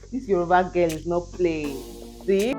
This Yoruba girl is not playing. See?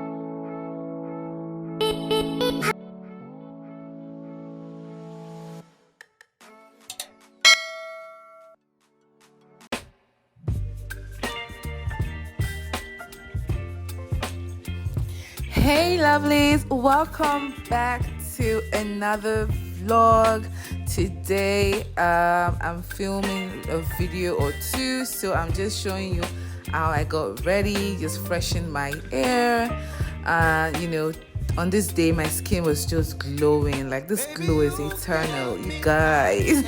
Hey lovelies, welcome back to another vlog. Today I'm filming a video or two, so I'm just showing you how I got ready, just freshen my hair. On this day my skin was just glowing, like this glow is eternal, you guys.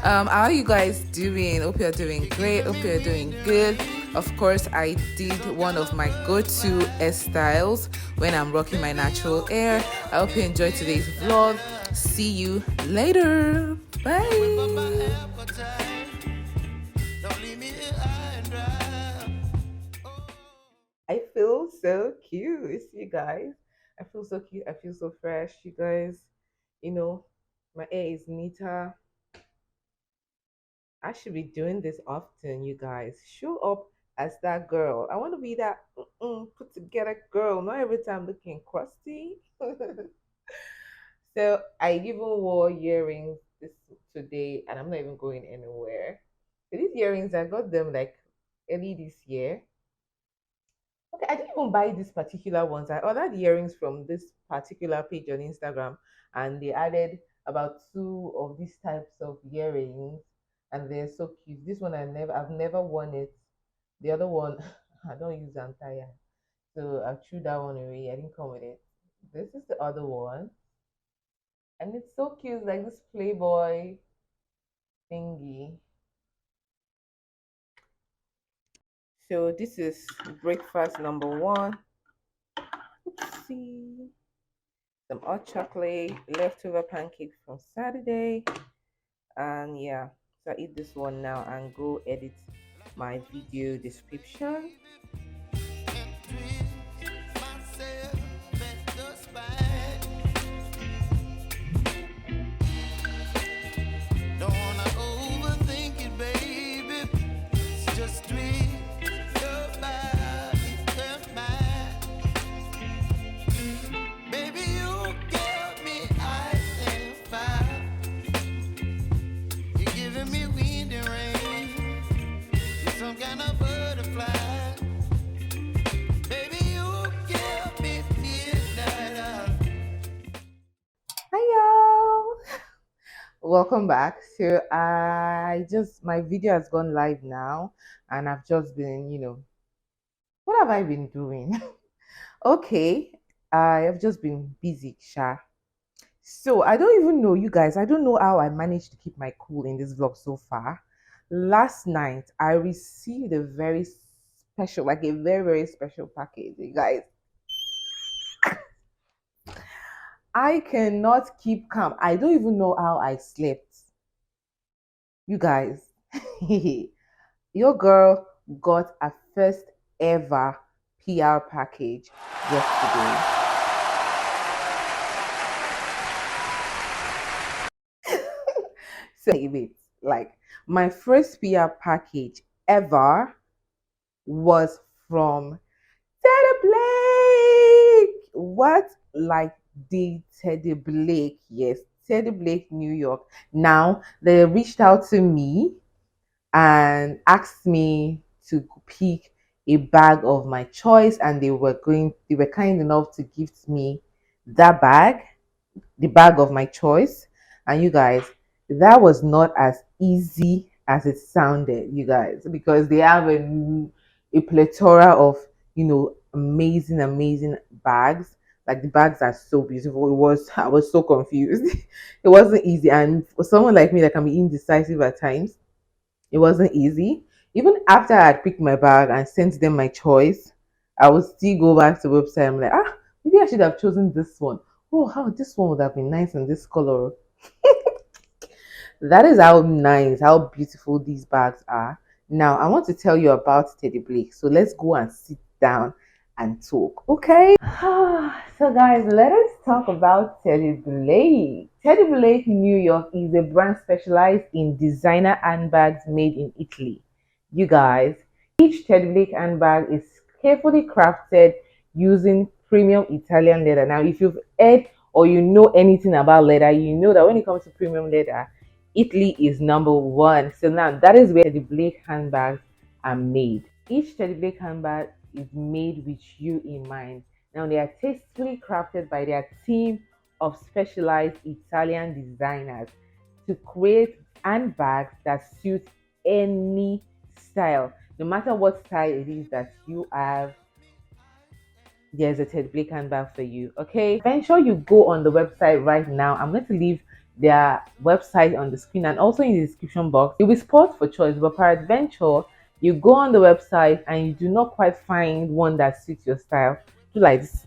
How are you guys doing? Hope you're doing great, hope you're doing good. Of course, I did one of my go-to hairstyles when I'm rocking my natural hair. I hope you enjoyed today's vlog. See you later. Bye. I feel so cute, you guys. I feel so cute. I feel so fresh, you guys. You know, my hair is neater. I should be doing this often, you guys. Show up as that girl. I want to be that put together girl, not every time looking crusty. So I even wore earrings this today, and I'm not even going anywhere. So these earrings, I got them like early this year. Okay, I didn't even buy these particular ones. I ordered earrings from this particular page on Instagram, and they added about two of these types of earrings, and they're so cute. This one I've never worn it. The other one, I don't use entire, so I threw that one away. I didn't come with it. This is the other one, and it's so cute, like this Playboy thingy. So this is breakfast number one. Let's see. Some hot chocolate, leftover pancakes from Saturday, and yeah, so I eat this one now and go edit my video description. Hi y'all, welcome back. So my video has gone live now, and I've just been, what have I been doing? Okay, I have just been busy, Sha. So I don't even know, you guys. I don't know how I managed to keep my cool in this vlog so far. Last night I received a very special, like a very, very special package, you guys. I cannot keep calm. I don't even know how I slept. You guys, your girl got a first ever PR package yesterday. So wait, like my first PR package ever was from Teddy Blake. What? Like the Teddy Blake? Yes, Teddy Blake, New York. Now they reached out to me and asked me to pick a bag of my choice, and they were kind enough to gift me that bag, the bag of my choice. And you guys, that was not as easy as it sounded, you guys, because they have a plethora of, amazing, amazing bags. Like the bags are so beautiful. I was so confused. It wasn't easy. And for someone like me that can be indecisive at times, it wasn't easy. Even after I had picked my bag and sent them my choice, I would still go back to the website. I'm like, maybe I should have chosen this one. Oh, how this one would have been nice in this color. That is how nice, how beautiful these bags are. Now, I want to tell you about Teddy Blake. So let's go and sit down and talk, okay? So, guys, let us talk about Teddy Blake. Teddy Blake New York is a brand specialized in designer handbags made in Italy. You guys, Each Teddy Blake handbag is carefully crafted using premium Italian leather. Now, if you've heard or you know anything about leather, you know that when it comes to premium leather, Italy is number one. So now that is where Teddy Blake handbags are made. Each Teddy Blake handbag is made with you in mind. Now, they are tastefully crafted by their team of specialized Italian designers to create handbags that suit any style. No matter what style it is that you have, there's a Ted Blake handbag for you. Okay. Venture you go on the website right now. I'm going to leave their website on the screen and also in the description box. It will be sport for choice, but peradventure you go on the website and you do not quite find one that suits your style. Do like this.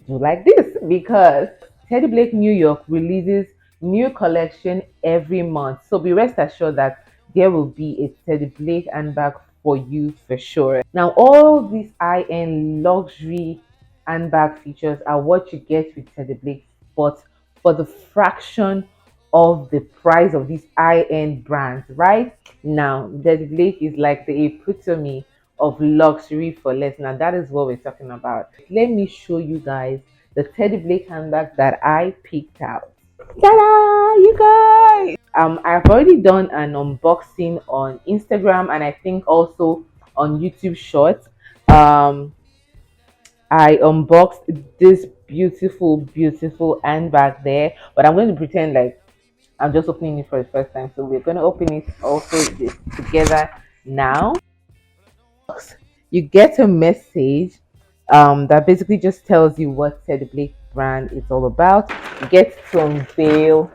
Do like this because Teddy Blake New York releases new collection every month. So be rest assured that there will be a Teddy Blake handbag for you for sure. Now, all these high-end luxury handbag features are what you get with Teddy Blake, but for the fraction of the price of these high-end brands, right? Now, Teddy Blake is like the epitome of luxury for less. Now, that is what we're talking about. Let me show you guys the Teddy Blake handbag that I picked out. Ta-da, you guys! I've already done an unboxing on Instagram and I think also on YouTube Shorts. I unboxed this beautiful, beautiful handbag there, but I'm going to pretend like I'm just opening it for the first time. So we're going to open it also together now. You get a message that basically just tells you what Teddy Blake brand is all about. You get to unveil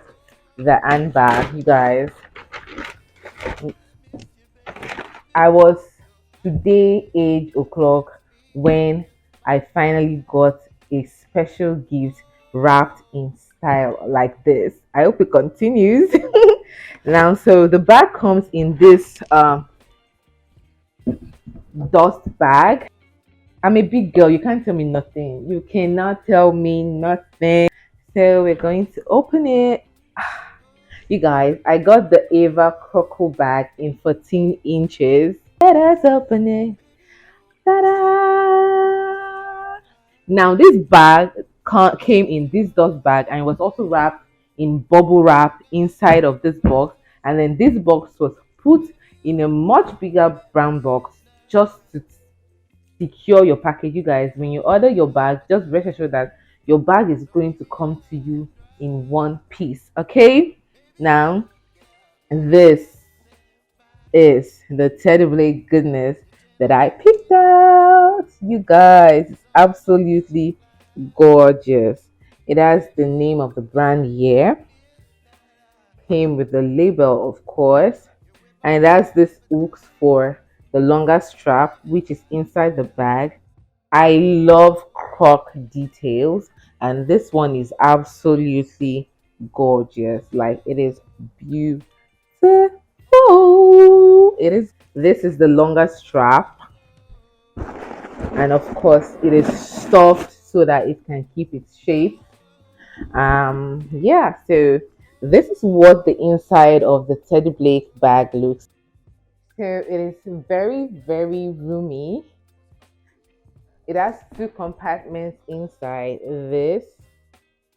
the handbag, you guys. I was today 8 o'clock when I finally got a special gift wrapped in style like this. I hope it continues. Now, so the bag comes in this dust bag. I'm a big girl. You can't tell me nothing. You cannot tell me nothing. So we're going to open it. You guys, I got the Ava Croco bag in 14 inches. Let us open it. Ta-da! Now this bag came in this dust bag and it was also wrapped in bubble wrap inside of this box. And then this box was put in a much bigger brown box just to secure your package. You guys, when you order your bag, just rest assured that your bag is going to come to you in one piece. Okay, now this is the Teddy Blake goodness that I picked out. You guys, it's absolutely gorgeous. It has the name of the brand here, came with the label, of course, and it has this hooks for the longer strap, which is inside the bag. I love croc details, and this one is absolutely gorgeous. Like, it is beautiful. It is. This is the longer strap, and of course, it is stuffed so that it can keep its shape. Yeah. So this is what the inside of the Teddy Blake bag looks. So it is very, very roomy. It has two compartments inside, this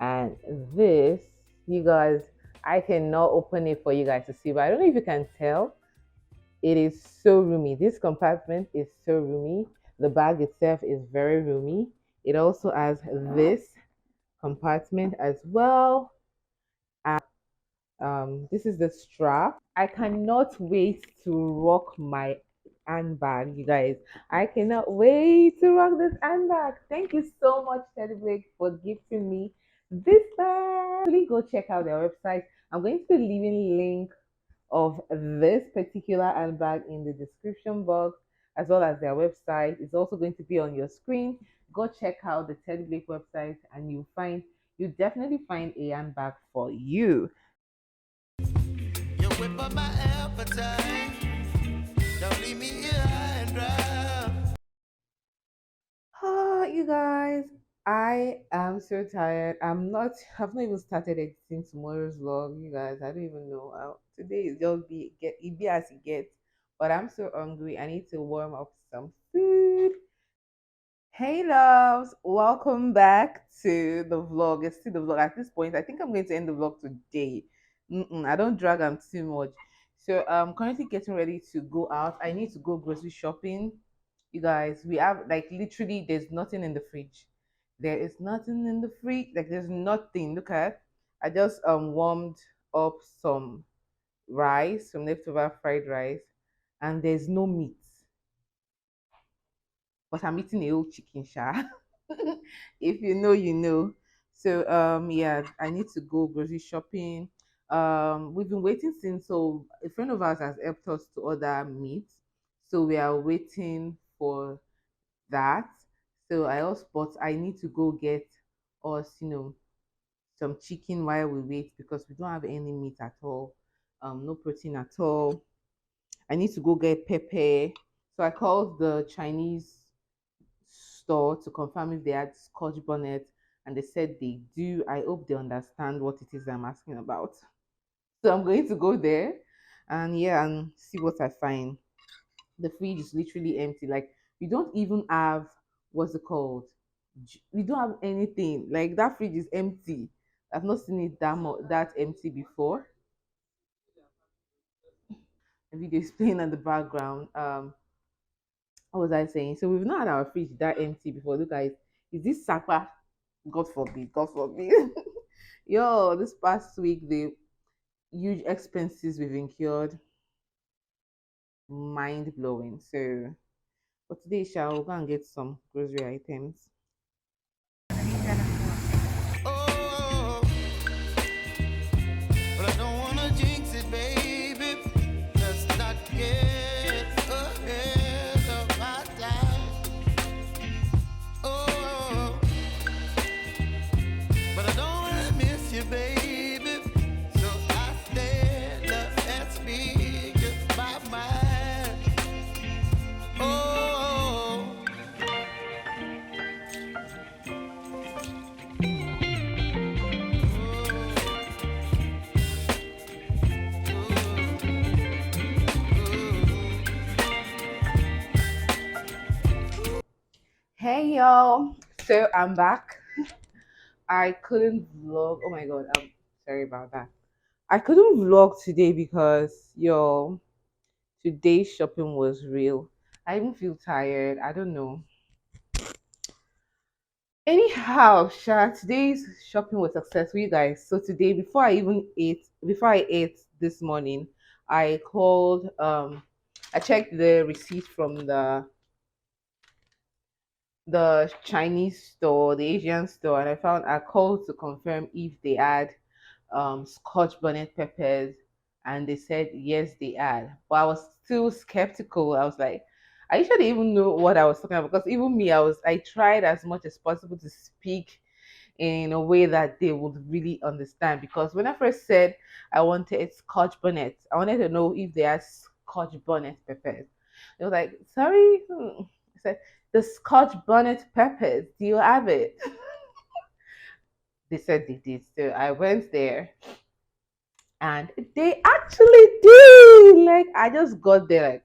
and this. You guys, I cannot open it for you guys to see, but I don't know if you can tell. It is so roomy. This compartment is so roomy. The bag itself is very roomy. It also has this compartment as well. This is the strap. I cannot wait to rock my handbag, you guys. I cannot wait to rock this handbag. Thank you so much, Teddy Blake, for gifting me this bag. Please go check out their website. I'm going to be leaving link of this particular handbag in the description box, as well as their website. It's also going to be on your screen. Go check out the Teddy Blake website and you definitely find a handbag for you. You whip up my appetite. Don't leave me here high and dry. Oh, you guys, I am so tired. I've not even started editing tomorrow's vlog. You guys, I don't even know. Today is just be as it gets. But I'm so hungry. I need to warm up some food. Hey loves, welcome back to the vlog. It's still the vlog at this point. I think I'm going to end the vlog today. I don't drag them too much. So I'm currently getting ready to go out. I need to go grocery shopping. You guys, we have like literally there's nothing in the fridge. There is nothing in the fridge. Like there's nothing. Look at, I just warmed up some rice, some leftover fried rice, and there's no meat, but I'm eating a whole chicken sha. If you know, you know. So yeah, I need to go grocery shopping. We've been waiting since, so a friend of ours has helped us to order meat. So we are waiting for that. So I also, but I need to go get us, some chicken while we wait because we don't have any meat at all. No protein at all. I need to go get pepper. So I called the Chinese store to confirm if they had Scotch bonnet, and they said they do. I hope they understand what it is I'm asking about. So I'm going to go there and yeah, and see what I find. The fridge is literally empty. Like we don't even have what's it called? We don't have anything. Like that fridge is empty. I've not seen it that empty before. The video is playing in the background. What was I saying? So we've not had our fridge that empty before. Look guys, is this Sapa? God forbid, God forbid. Yo, this past week the huge expenses we've incurred, mind blowing. So for today, shall we go and get some grocery items? Oh, but I don't wanna jinx it, baby. Let's not get ahead of my time. Oh, but I don't wanna miss you, baby. So I stand up and speak just my mind. Oh, Hey y'all, so I'm back. I couldn't vlog. Oh my god, I'm sorry about that. I couldn't vlog today because yo, today's shopping was real. I even feel tired. I don't know. Anyhow, today's shopping was successful, you guys. So today, before I ate this morning, I called. I checked the receipt from the Chinese store, the Asian store, and I called to confirm if they had Scotch bonnet peppers, and they said yes, they had. But I was still skeptical. I was like, are you sure they even know what I was talking about? Because even me, I tried as much as possible to speak in a way that they would really understand. Because when I first said I wanted Scotch bonnet, I wanted to know if they had Scotch bonnet peppers. They were like, sorry. I said, the Scotch bonnet peppers, do you have it? They said they did. So I went there and they actually did. Like I just got there like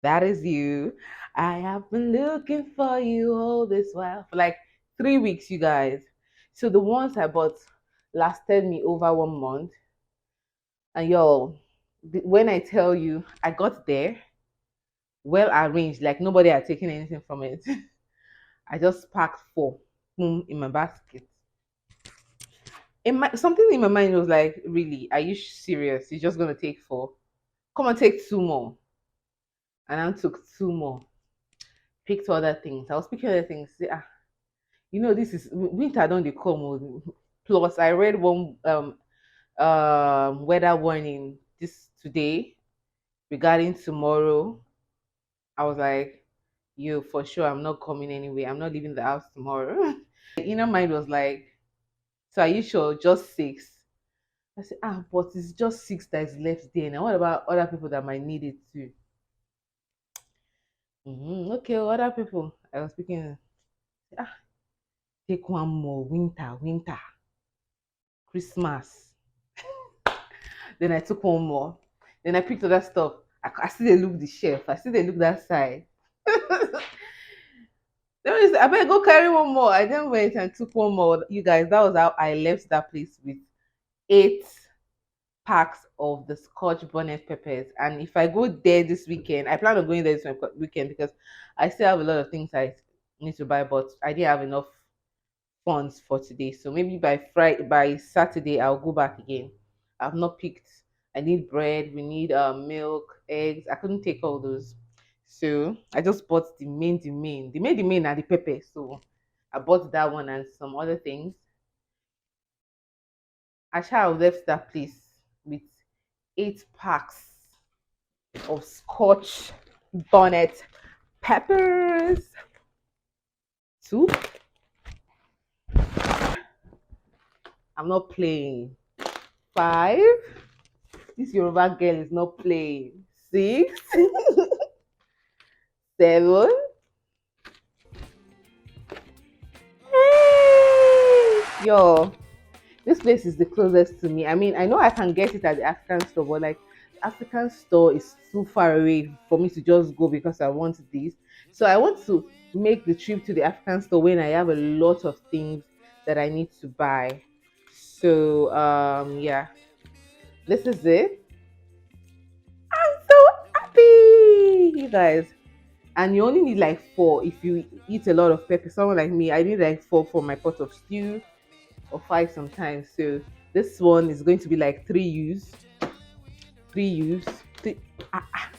that is you. I have been looking for you all this while for like 3 weeks, you guys. So the ones I bought lasted me over 1 month. And yo, when I tell you I got there, well arranged, like nobody had taken anything from it. I just packed four, boom, in my basket. Something in my mind was like, really, are you serious? You're just gonna take four? Come on, take two more. And I took two more. Picked other things. I was picking other things. Say, this is winter. Don't they come? Plus, I read one weather warning this today regarding tomorrow. I was like, you for sure. I'm not coming anyway. I'm not leaving the house tomorrow. Inner mind was like, so are you sure? Just six. I said, but it's just six that is left there. Now, what about other people that might need it too? Okay, other people. I was speaking. Ah, take one more. Winter, Christmas. Then I took one more. Then I picked other stuff. I still dey look the shelf. I still dey look that side. Then we say, I better go carry one more. I then went and took one more. You guys, that was how I left that place with 8 packs of the Scotch bonnet peppers. And if I go there this weekend, I plan on going there this weekend because I still have a lot of things I need to buy, but I didn't have enough funds for today. So maybe by Saturday, I'll go back again. I've not picked. I need bread. We need milk, eggs. I couldn't take all those, so I just bought the main, and the pepper. So I bought that one and some other things. I shall left that place with 8 packs of Scotch bonnet peppers. Two. I'm not playing. Five. This Yoruba girl is not playing. Six. Seven. Hey! Yo, this place is the closest to me. I mean, I know I can get it at the African store, but like the African store is too far away for me to just go because I want this. So I want to make the trip to the African store when I have a lot of things that I need to buy. So yeah, this is it. I'm so happy, you guys. And you only need like four if you eat a lot of pepper. Someone like me, I need like four for my pot of stew or five sometimes. So this one is going to be like three use. Three, ah, ah.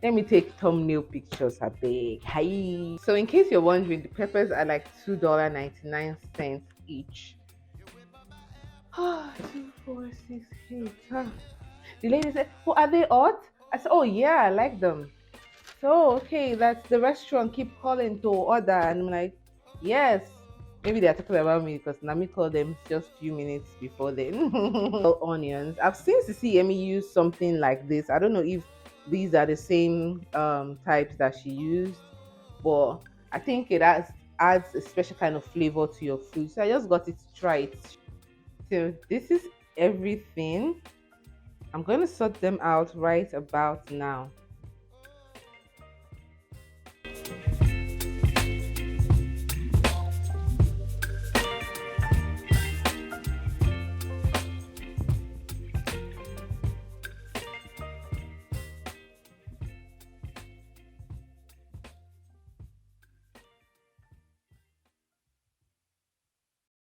Let me take thumbnail pictures. I beg. Hi. So in case you're wondering, the peppers are like $2.99 each. Ah, 2, 4, 6, 8. The lady said, "Oh, are they hot?" I said, "Oh yeah, I like them." So okay, that's the restaurant keep calling to order, and I'm like, yes. Maybe they're talking about me because Nami called them just few minutes before then. Onions. I've seen Cece Emmy use something like this. I don't know if these are the same types that she used, but I think it adds a special kind of flavor to your food. So I just got it to try it. So this is everything. I'm going to sort them out right about now.